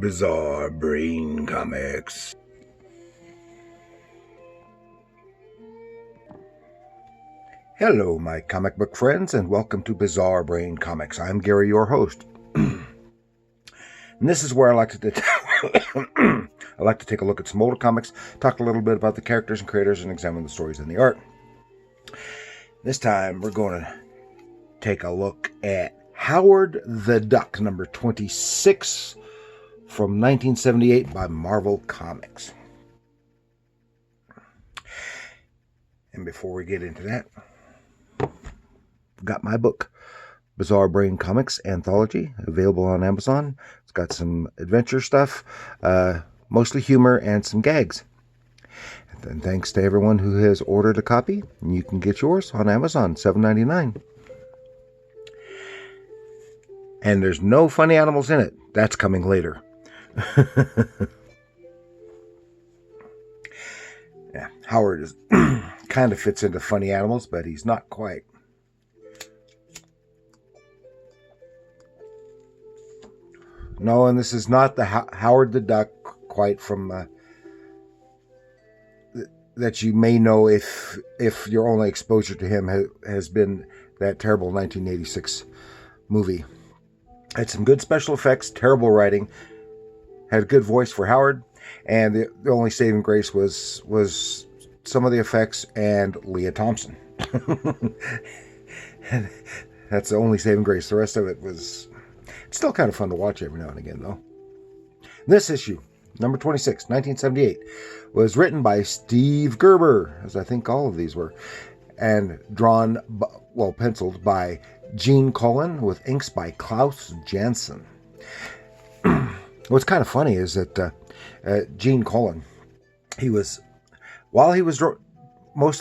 Bizarre Brain Comics. Hello, my comic book friends, and welcome to Bizarre Brain Comics. I'm Gary, your host. And this is where I like to take a look at some older comics, talk a little bit about the characters and creators, and examine the stories and the art. This time, we're going to take a look at Howard the Duck, number 26, from 1978 by Marvel Comics. And before we get into that, I've got my book, Bizarre Brain Comics Anthology, available on Amazon. It's got some adventure stuff, mostly humor, and some gags. And thanks to everyone who has ordered a copy. You can get yours on Amazon, $7.99. And there's no funny animals in it. That's coming later. Yeah, Howard is kind of fits into funny animals, but he's not quite. No, and this is not the Howard the Duck quite from that you may know if your only exposure to him has been that terrible 1986 movie. Had some good special effects, terrible writing, had a good voice for Howard, and the only saving grace was some of the effects and Leah Thompson. That's the only saving grace. The rest of it was still kind of fun to watch every now and again, though. This issue, number 26, 1978, was written by Steve Gerber, as I think all of these were, and drawn, penciled by Gene Colan with inks by Klaus Janson. What's kind of funny is that Gene Colan, most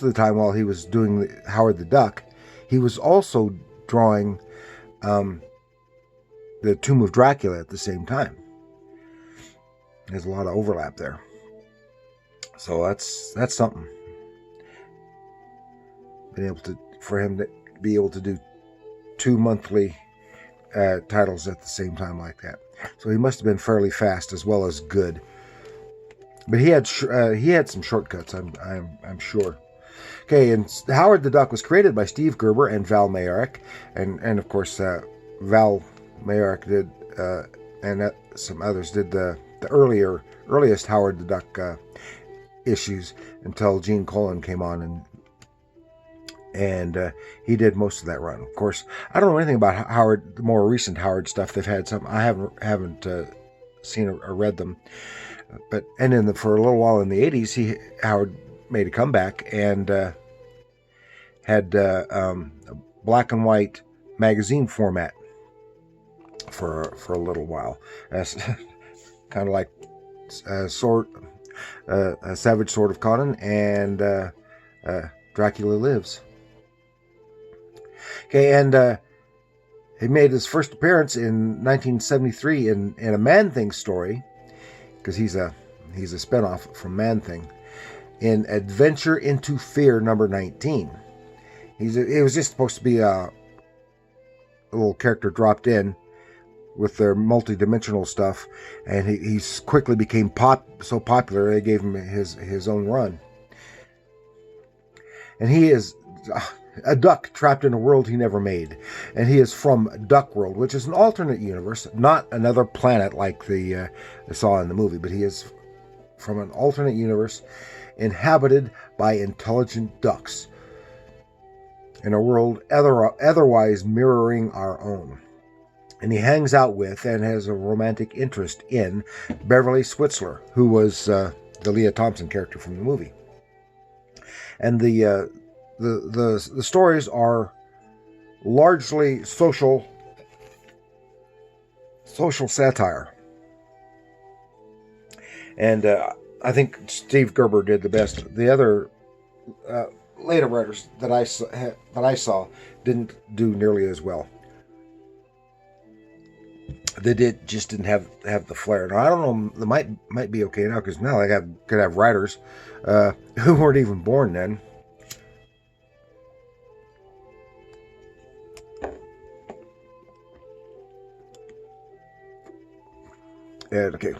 of the time while he was doing Howard the Duck, he was also drawing the Tomb of Dracula at the same time. There's a lot of overlap there. So that's something. For him to be able to do two monthly titles at the same time like that. So he must have been fairly fast as well as good. But he had some shortcuts, I'm sure. Okay, and Howard the Duck was created by Steve Gerber and Val Mayarek, and of course Val Mayarek did and some others did the earliest Howard the Duck issues until Gene Colan came on and he did most of that run. Of course, I don't know anything about Howard, the more recent Howard stuff. They've had some. I haven't seen or read them, but for a little while in the 80s, Howard made a comeback and had a black and white magazine format for a little while, as kind of like a Savage Sword of Conan and Dracula Lives. Okay, and he made his first appearance in 1973 in a Man-Thing story, because he's a spinoff from Man-Thing, in Adventure into Fear number 19. It was just supposed to be a little character dropped in with their multi-dimensional stuff, and he quickly became so popular they gave him his own run. And he is a duck trapped in a world he never made, and he is from Duck World, which is an alternate universe, not another planet like they saw in the movie, but he is from an alternate universe inhabited by intelligent ducks in a world otherwise mirroring our own. And he hangs out with and has a romantic interest in Beverly Switzler, who was the Leah Thompson character from the movie. And the stories are largely social satire. And I think Steve Gerber did the best. The other later writers that I saw didn't do nearly as well. They just didn't have the flair. Now I don't know. They might be okay now, because now they could have writers who weren't even born then. And okay,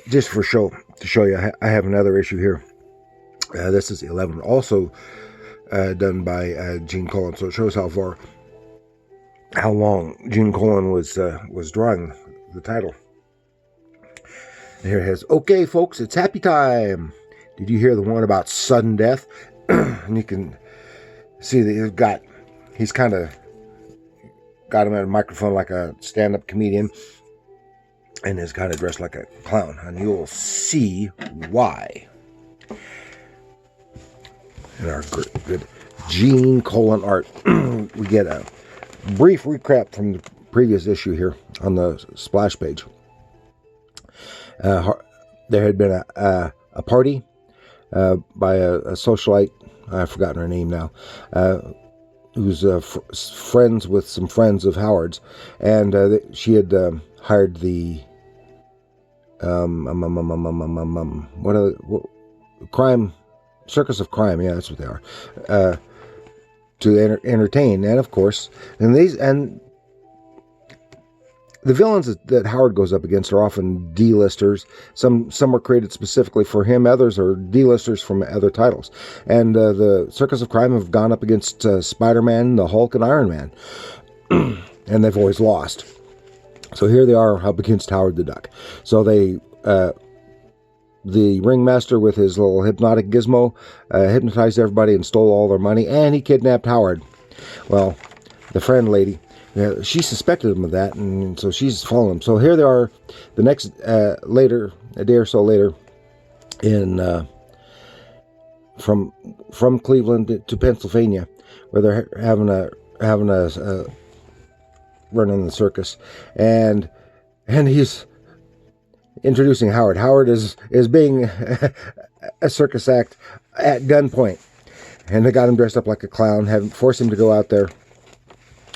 just to show you, I have another issue here. This is 11, also done by Gene Colan, so it shows how long Gene Colan was drawing the title. And here it has, okay, folks, it's happy time. Did you hear the one about sudden death? And you can see that he's kind of got him at a microphone like a stand-up comedian, and is kind of dressed like a clown, and you'll see why. In our good Gene Colan art, we get a brief recap from the previous issue here on the splash page. There had been a party by a socialite, I've forgotten her name now, who's friends with some friends of Howard's, and she had hired the crime circus of crime, yeah, that's what they are, to entertain, and of course, and the villains that Howard goes up against are often D-listers. Some were created specifically for him. Others are D-listers from other titles. And the Circus of Crime have gone up against Spider-Man, the Hulk, and Iron Man. And they've always lost. So here they are up against Howard the Duck. So the ringmaster with his little hypnotic gizmo hypnotized everybody and stole all their money. And he kidnapped Howard. Well, the friend lady, she suspected him of that, and so she's following him. So here they are, the next later, a day or so later, in from Cleveland to Pennsylvania, where they're having a run in the circus, and he's introducing Howard. Howard is being a circus act at gunpoint, and they got him dressed up like a clown, forced him to go out there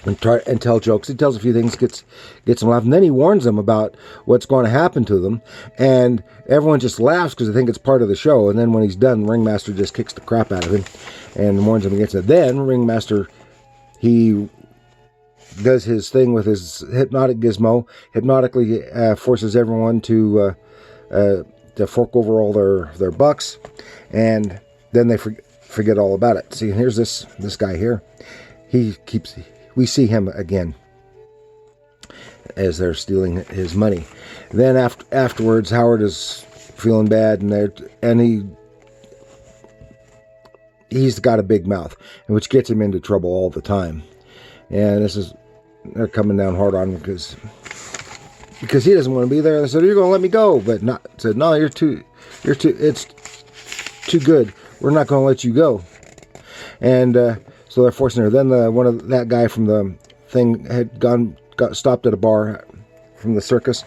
and try and tell jokes. He tells a few things, gets them laughing. Then he warns them about what's going to happen to them, and everyone just laughs because they think it's part of the show. And then when he's done, Ringmaster just kicks the crap out of him and warns him against it. Then Ringmaster, he does his thing with his hypnotic gizmo, hypnotically forces everyone to fork over all their bucks, and then they forget all about it. See, here's this guy here. We see him again as they're stealing his money. Then afterwards, Howard is feeling bad, and he's got a big mouth, which gets him into trouble all the time. And they're coming down hard on him because he doesn't want to be there. They said, "You're going to let me go," but said, "No, it's too good. We're not going to let you go." And so they're forcing her. Then that guy from the thing got stopped at a bar from the circus.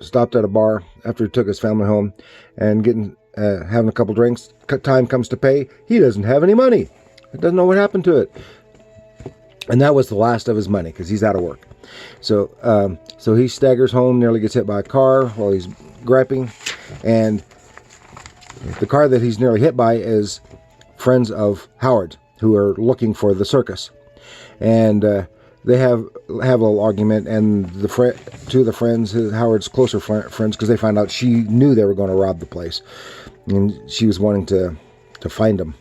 Stopped at a bar after he took his family home and having a couple drinks. Time comes to pay. He doesn't have any money. He doesn't know what happened to it. And that was the last of his money because he's out of work. So he staggers home, nearly gets hit by a car while he's griping. And the car that he's nearly hit by is friends of Howard who are looking for the circus. And they have a little argument, and two of the friends, Howard's closer friends, because they found out she knew they were going to rob the place. And she was wanting to find them.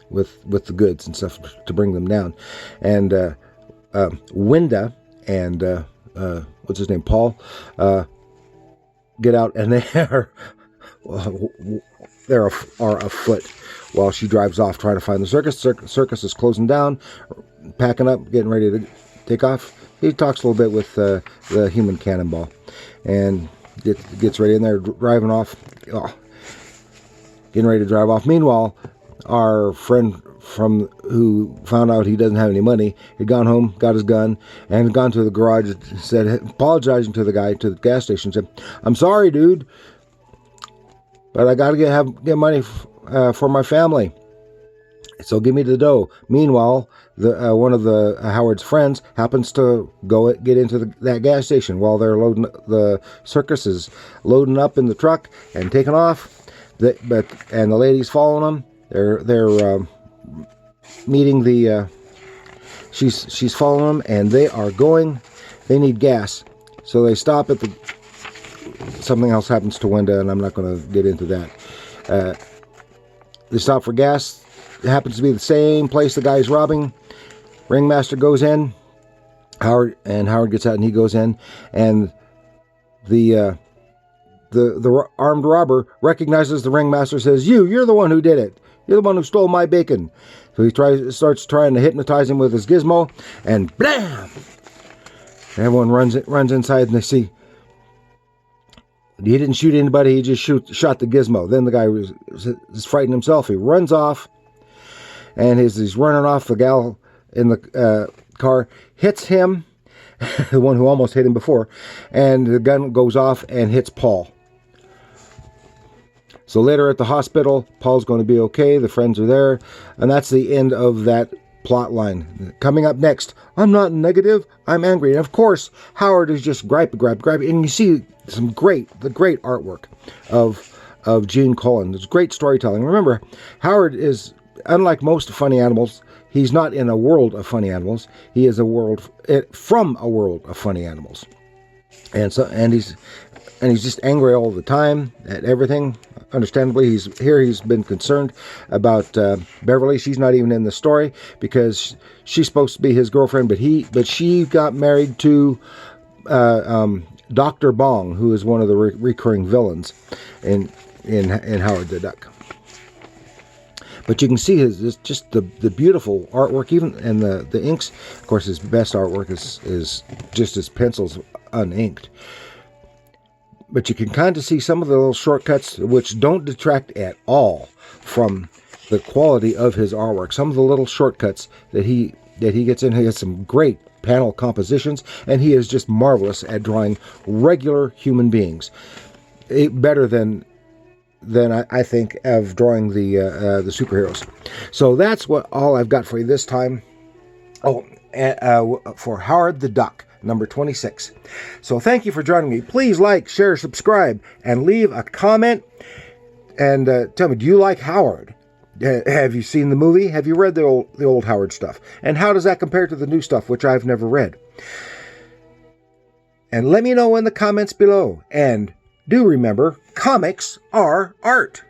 With the goods and stuff to bring them down. And Winda and what's his name, Paul, get out, and they are afoot while she drives off trying to find the circus. Circus is closing down, packing up, getting ready to take off. He talks a little bit with the human cannonball and gets ready, and they're driving off, getting ready to drive off. Meanwhile, our friend who found out he doesn't have any money had gone home, got his gun, and gone to the garage and said, apologizing to the guy to the gas station, said, "I'm sorry, dude, but I got to get money for my family, so give me the dough." Meanwhile, one of Howard's friends happens to get into that gas station while they're loading. The circus is loading up in the truck and taking off. And the lady's following them. They're meeting the she's following them, and they are going. They need gas, so they stop at the. Something else happens to Wenda, and I'm not going to get into that. They stop for gas. It happens to be the same place the guy's robbing. Ringmaster goes in. Howard gets out, and he goes in, and the armed robber recognizes the ringmaster, says, You're the one who did it. You're the one who stole my bacon. So he starts trying to hypnotize him with his gizmo, and blam! Everyone runs inside, and they see he didn't shoot anybody. He just shot the gizmo. Then the guy was frightened himself. He runs off, and he's running off. The gal in the car hits him, the one who almost hit him before, and the gun goes off and hits Paul. So later at the hospital, Paul's going to be okay. The friends are there. And that's the end of that plot line. Coming up next, I'm not negative, I'm angry. And of course, Howard is just gripe. And you see the great artwork of Gene Colan. There's great storytelling. Remember, Howard is, unlike most funny animals, he's not in a world of funny animals. He is from a world of funny animals. And he's just angry all the time at everything. Understandably, he's been concerned about Beverly. She's not even in the story because she's supposed to be his girlfriend, but she got married to Dr. Bong, who is one of the recurring villains in Howard the Duck. But you can see just the beautiful artwork, even, and the inks. Of course, his best artwork is just his pencils uninked. But you can kind of see some of the little shortcuts which don't detract at all from the quality of his artwork. Some of the little shortcuts that he gets in. He has some great panel compositions, and he is just marvelous at drawing regular human beings. Better than I think of drawing the superheroes. So that's all I've got for you this time. For Howard the Duck, number 26. So thank you for joining me. Please like, share, subscribe, and leave a comment. And tell me, do you like Howard? Have you seen the movie? Have you read the old Howard stuff? And how does that compare to the new stuff, which I've never read? And let me know in the comments below. And do remember, comics are art.